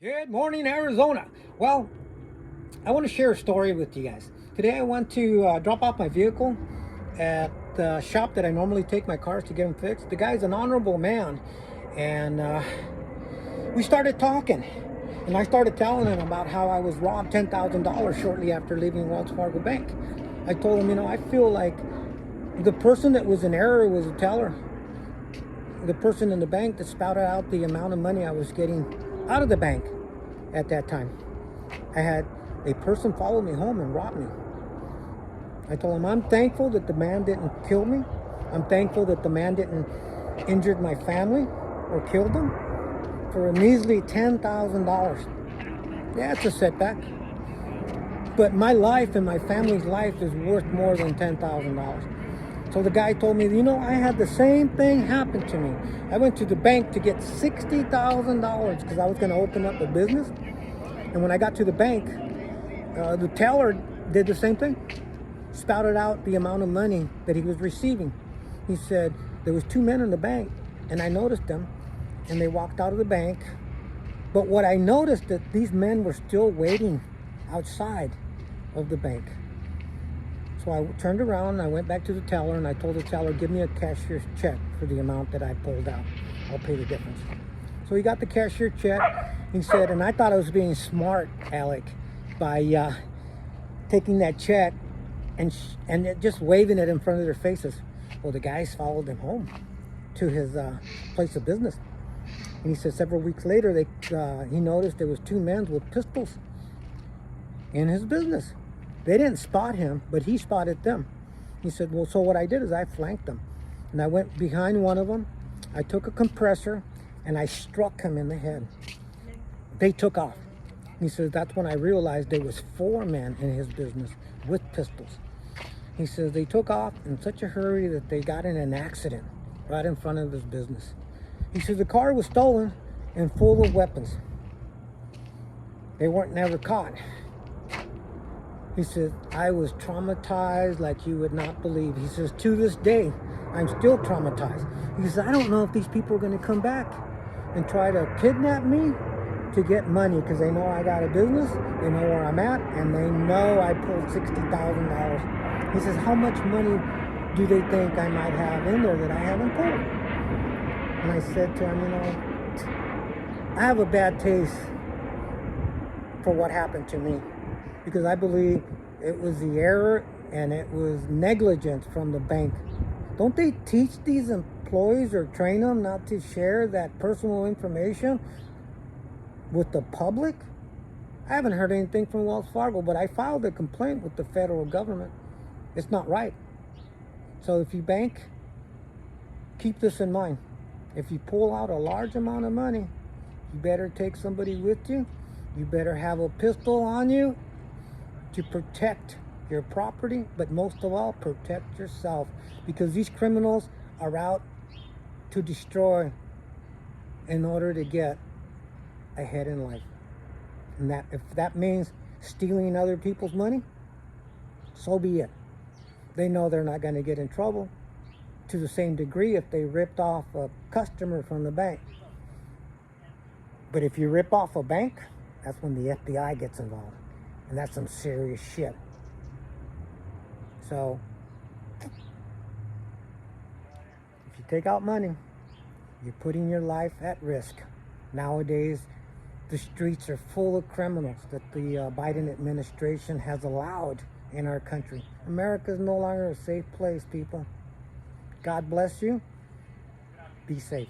Good morning, Arizona. Well, I want to share a story with you guys. Today I went to drop off my vehicle at the shop that I normally take my cars to get them fixed. The guy's an honorable man, and we started talking. And I started telling him about how I was robbed $10,000 shortly after leaving Wells Fargo Bank. I told him, I feel like the person that was in error was the teller. The person in the bank that spouted out the amount of money I was getting out of the bank at that time. I had a person follow me home and rob me. I told him I'm thankful that the man didn't kill me. I'm thankful that the man didn't injure my family or killed them for a measly $10,000. Yeah, it's a setback. But my life and my family's life is worth more than $10,000. So the guy told me, I had the same thing happen to me. I went to the bank to get $60,000 because I was going to open up a business. And when I got to the bank, the teller did the same thing. Spouted out the amount of money that he was receiving. He said, there was two men in the bank, and I noticed them, and they walked out of the bank. But what I noticed that these men were still waiting outside of the bank. So I turned around and I went back to the teller and I told the teller, give me a cashier's check for the amount that I pulled out. I'll pay the difference. So he got the cashier check. He said, and I thought I was being smart, Alec, by taking that check and just waving it in front of their faces. Well, the guys followed him home to his place of business. And he said several weeks later, he noticed there was two men with pistols in his business. They didn't spot him, but he spotted them. He said, well, so what I did is I flanked them. And I went behind one of them. I took a compressor and I struck him in the head. They took off. He says, that's when I realized there was four men in his business with pistols. He says they took off in such a hurry that they got in an accident right in front of his business. He says the car was stolen and full of weapons. They weren't never caught. He says, I was traumatized like you would not believe. He says, to this day, I'm still traumatized. He says, I don't know if these people are going to come back and try to kidnap me to get money because they know I got a business, they know where I'm at, and they know I pulled $60,000. He says, how much money do they think I might have in there that I haven't pulled? And I said to him, I have a bad taste for what happened to me, because I believe it was the error and it was negligence from the bank. Don't they teach these employees or train them not to share that personal information with the public? I haven't heard anything from Wells Fargo, but I filed a complaint with the federal government. It's not right. So if you bank, keep this in mind. If you pull out a large amount of money, you better take somebody with you. You better have a pistol on you to protect your property, but most of all, protect yourself, because these criminals are out to destroy in order to get ahead in life. And that if that means stealing other people's money, so be it. They know they're not going to get in trouble to the same degree if they ripped off a customer from the bank. But if you rip off a bank, that's when the FBI gets involved. And that's some serious shit. So, if you take out money, you're putting your life at risk. Nowadays, the streets are full of criminals that the Biden administration has allowed in our country. America is no longer a safe place, people. God bless you. Be safe.